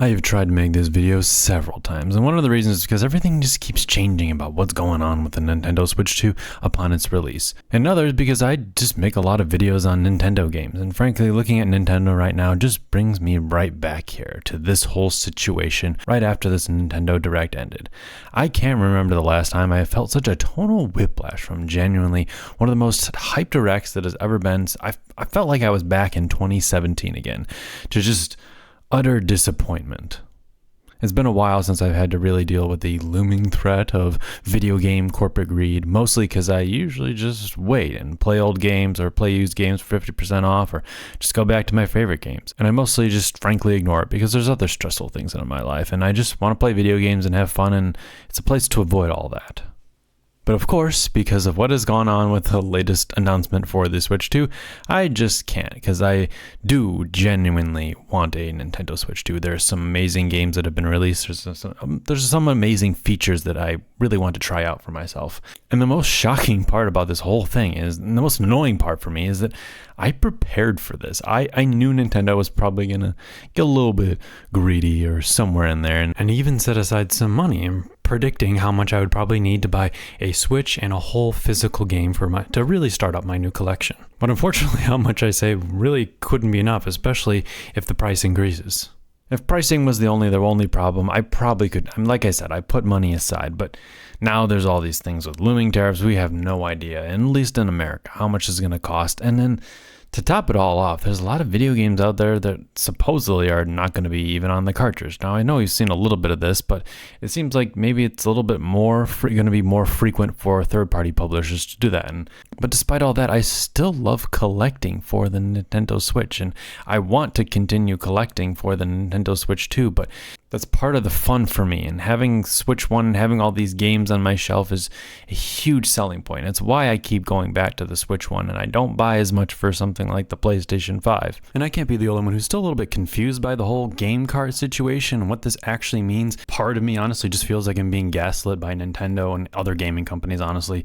I've tried to make this video several times, and one of the reasons is because everything just keeps changing about what's going on with the Nintendo Switch 2 upon its release. And others because I just make a lot of videos on Nintendo games, and frankly, looking at Nintendo right now just brings me right back here to this whole situation right after this Nintendo Direct ended. I can't remember the last time I felt such a tonal whiplash from genuinely one of the most hyped Directs that has ever been. I felt like I was back in 2017 again, to just utter disappointment. It's been a while since I've had to really deal with the looming threat of video game corporate greed, mostly because I usually just wait and play old games or play used games for 50% off or just go back to my favorite games. And I mostly just frankly ignore it because there's other stressful things in my life and I just want to play video games and have fun, and it's a place to avoid all that. But of course, because of what has gone on with the latest announcement for the Switch 2, I just can't, because I do genuinely want a Nintendo Switch 2. There's some amazing games that have been released. There's some amazing features that I really want to try out for myself. And the most shocking part about this whole thing is, and the most annoying part for me, is that I prepared for this. I knew Nintendo was probably going to get a little bit greedy or somewhere in there, and even set aside some money and predicting how much I would probably need to buy a Switch and a whole physical game to really start up my new collection. But unfortunately, how much I save really couldn't be enough, especially if the price increases. If pricing was the only problem, I probably could, like I said, I put money aside, but now there's all these things with looming tariffs. We have no idea, and at least in America, how much it's going to cost. And then to top it all off, there's a lot of video games out there that supposedly are not going to be even on the cartridge. Now, I know you've seen a little bit of this, but it seems like maybe it's a little bit more going to be more frequent for third-party publishers to do that. But despite all that, I still love collecting for the Nintendo Switch, and I want to continue collecting for the Nintendo Switch 2, but that's part of the fun for me, and having Switch 1 and having all these games on my shelf is a huge selling point. It's why I keep going back to the Switch 1, and I don't buy as much for something like the PlayStation 5. And I can't be the only one who's still a little bit confused by the whole game cart situation and what this actually means. Part of me honestly just feels like I'm being gaslit by Nintendo and other gaming companies, honestly,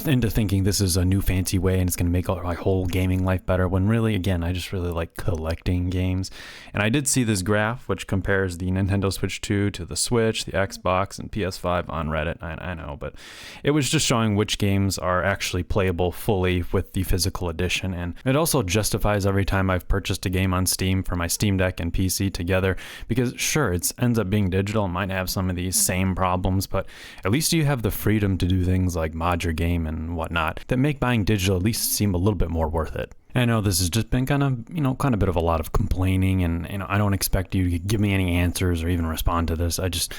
into thinking this is a new fancy way and it's going to make my whole gaming life better, when really, again, I just really like collecting games. And I did see this graph which compares the Nintendo Switch 2 to the Switch, the Xbox, and PS5 on Reddit. I know, but it was just showing which games are actually playable fully with the physical edition, and it also justifies every time I've purchased a game on Steam for my Steam Deck and PC together, because sure, it ends up being digital and might have some of these same problems, but at least you have the freedom to do things like mod your game and whatnot that make buying digital at least seem a little bit more worth it. I know this has just been kind of a bit of a lot of complaining, and I don't expect you to give me any answers or even respond to this. I just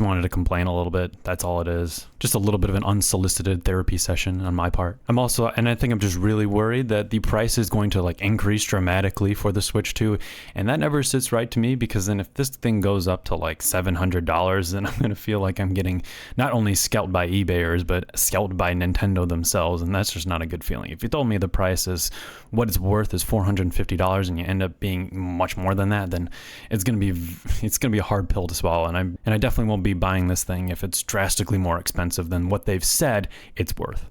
wanted to complain a little bit. That's all it is. Just a little bit of an unsolicited therapy session on my part. I think I'm just really worried that the price is going to increase dramatically for the Switch 2, and that never sits right to me, because then if this thing goes up to $700, then I'm going to feel like I'm getting not only scalped by eBayers, but scalped by Nintendo themselves, and that's just not a good feeling. If you told me the price is what it's worth is $450 and you end up being much more than that, then it's gonna be a hard pill to swallow, and I definitely won't be buying this thing if it's drastically more expensive than what they've said it's worth.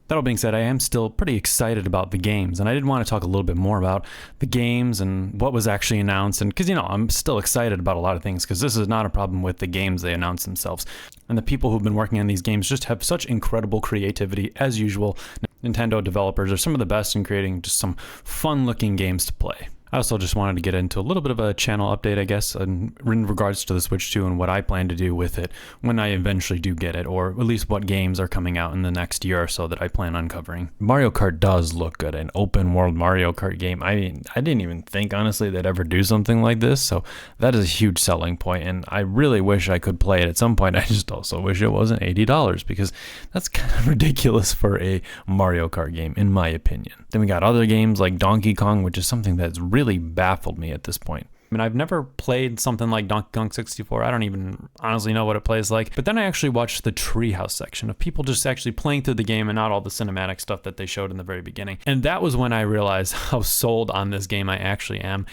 That all being said, I am still pretty excited about the games, and I did want to talk a little bit more about the games and what was actually announced, and because I'm still excited about a lot of things, because this is not a problem with the games they announced themselves, and the people who've been working on these games just have such incredible creativity as usual. Nintendo developers are some of the best in creating just some fun looking games to play. I also just wanted to get into a little bit of a channel update, I guess, in regards to the Switch 2 and what I plan to do with it when I eventually do get it, or at least what games are coming out in the next year or so that I plan on covering. Mario Kart does look good, an open world Mario Kart game. I mean, I didn't even think, honestly, they'd ever do something like this, so that is a huge selling point, and I really wish I could play it at some point. I just also wish it wasn't $80, because that's kind of ridiculous for a Mario Kart game, in my opinion. Then we got other games like Donkey Kong, which is something that's really baffled me at this point. I mean, I've never played something like Donkey Kong 64. I don't even honestly know what it plays like. But then I actually watched the Treehouse section of people just actually playing through the game and not all the cinematic stuff that they showed in the very beginning. And that was when I realized how sold on this game I actually am.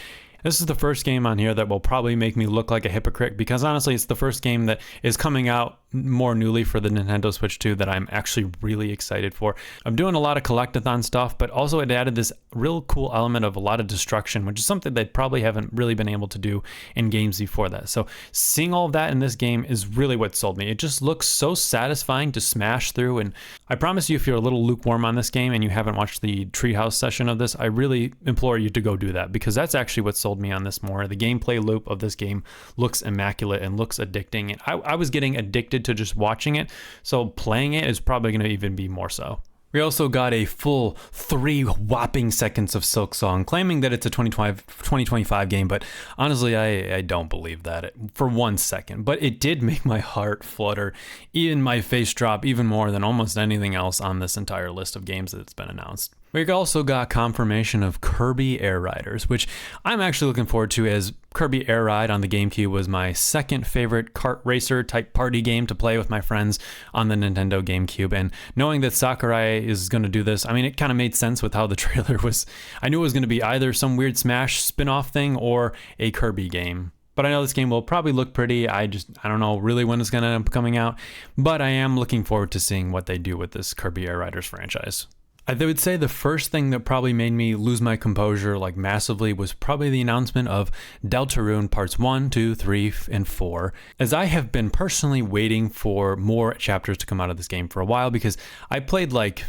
This is the first game on here that will probably make me look like a hypocrite, because honestly, it's the first game that is coming out more newly for the Nintendo Switch 2 that I'm actually really excited for. I'm doing a lot of collectathon stuff, but also it added this real cool element of a lot of destruction, which is something they probably haven't really been able to do in games before that. So seeing all of that in this game is really what sold me. It just looks so satisfying to smash through, and I promise you, if you're a little lukewarm on this game and you haven't watched the Treehouse session of this, I really implore you to go do that, because that's actually what sold me on this more. The gameplay loop of this game looks immaculate and looks addicting, and I was getting addicted to just watching it, so playing it is probably going to even be more so. We also got a full 3 whopping seconds of Silksong, claiming that it's a 2025 game, but honestly, I don't believe that for 1 second. But it did make my heart flutter, even my face drop even more than almost anything else on this entire list of games that's been announced. We also got confirmation of Kirby Air Riders, which I'm actually looking forward to, as Kirby Air Ride on the GameCube was my second favorite kart racer type party game to play with my friends on the Nintendo GameCube. And knowing that Sakurai is going to do this, I mean, it kind of made sense with how the trailer was. I knew it was going to be either some weird Smash spin-off thing or a Kirby game. But I know this game will probably look pretty. I don't know really when it's going to end up coming out, but I am looking forward to seeing what they do with this Kirby Air Riders franchise. I would say the first thing that probably made me lose my composure like massively was probably the announcement of Deltarune Parts 1, 2, 3, and 4, as I have been personally waiting for more chapters to come out of this game for a while, because I played like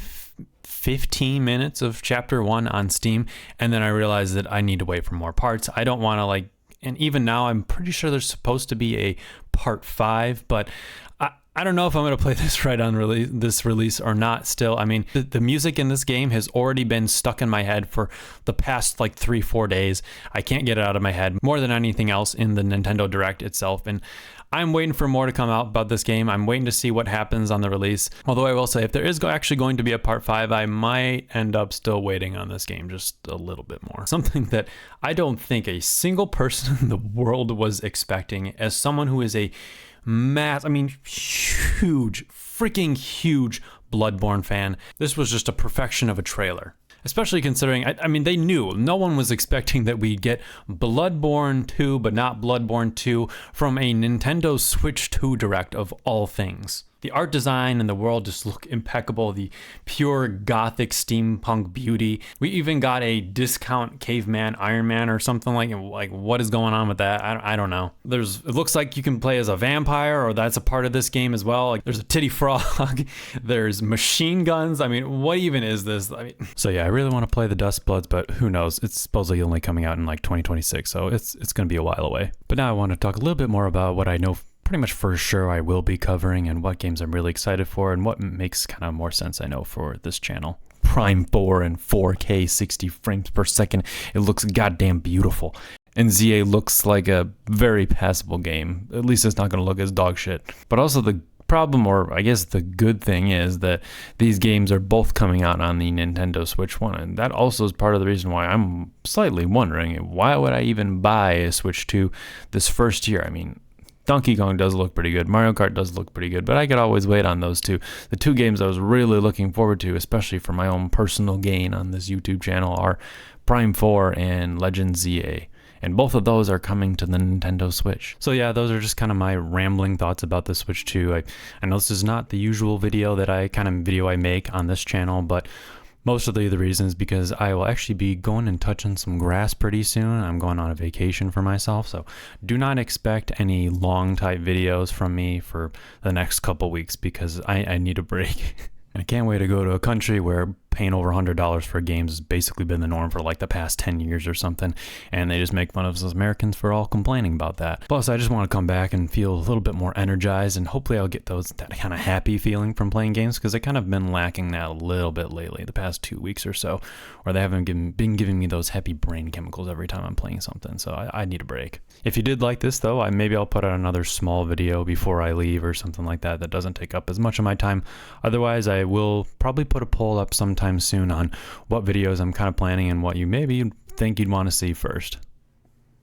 15 minutes of chapter 1 on Steam, and then I realized that I need to wait for more parts. I don't want to and even now I'm pretty sure there's supposed to be a part 5, but I don't know if I'm going to play this right on this release or not still. I mean, the music in this game has already been stuck in my head for the past 3-4 days. I can't get it out of my head more than anything else in the Nintendo Direct itself. And I'm waiting for more to come out about this game. I'm waiting to see what happens on the release. Although I will say, if there is actually going to be a part 5, I might end up still waiting on this game just a little bit more. Something that I don't think a single person in the world was expecting, as someone who is a huge, freaking huge Bloodborne fan. This was just a perfection of a trailer. Especially considering, I mean, they knew no one was expecting that we'd get Bloodborne 2, but not Bloodborne 2 from a Nintendo Switch 2 Direct of all things. The art design and the world just look impeccable. The pure gothic steampunk beauty. We even got a discount caveman Iron Man or something like what is going on with that? I don't know. It looks like you can play as a vampire, or that's a part of this game as well. There's a titty frog. There's machine guns. I mean, what even is this? So yeah, I really want to play the Dust Bloods, but who knows? It's supposedly only coming out in 2026, so it's going to be a while away. But now I want to talk a little bit more about what I know pretty much for sure I will be covering, and what games I'm really excited for, and what makes kind of more sense I know for this channel. Prime 4 and 4K 60 frames per second. It looks goddamn beautiful. And ZA looks like a very passable game. At least it's not going to look as dog shit. But also the problem, or I guess the good thing, is that these games are both coming out on the Nintendo Switch 1, and that also is part of the reason why I'm slightly wondering, why would I even buy a Switch 2 this first year? I mean, Donkey Kong does look pretty good. Mario Kart does look pretty good, but I could always wait on those two. The two games I was really looking forward to, especially for my own personal gain on this YouTube channel, are Prime 4 and Legend ZA. And both of those are coming to the Nintendo Switch. So yeah, those are just kind of my rambling thoughts about the Switch 2. I know this is not the usual video I make on this channel, but mostly the reason is because I will actually be going and touching some grass pretty soon. I'm going on a vacation for myself, so do not expect any long type videos from me for the next couple weeks, because I need a break. And I can't wait to go to a country where paying over $100 for games has basically been the norm for the past 10 years or something, and they just make fun of us Americans for all complaining about that. Plus, I just want to come back and feel a little bit more energized, and hopefully I'll get that kind of happy feeling from playing games, because I kind of been lacking that a little bit lately, the past 2 weeks or so, where they haven't been giving me those happy brain chemicals every time I'm playing something, so I need a break. If you did like this though, maybe I'll put out another small video before I leave or something like that doesn't take up as much of my time. Otherwise, I will probably put a poll up sometime soon on what videos I'm kind of planning and what you maybe think you'd want to see first.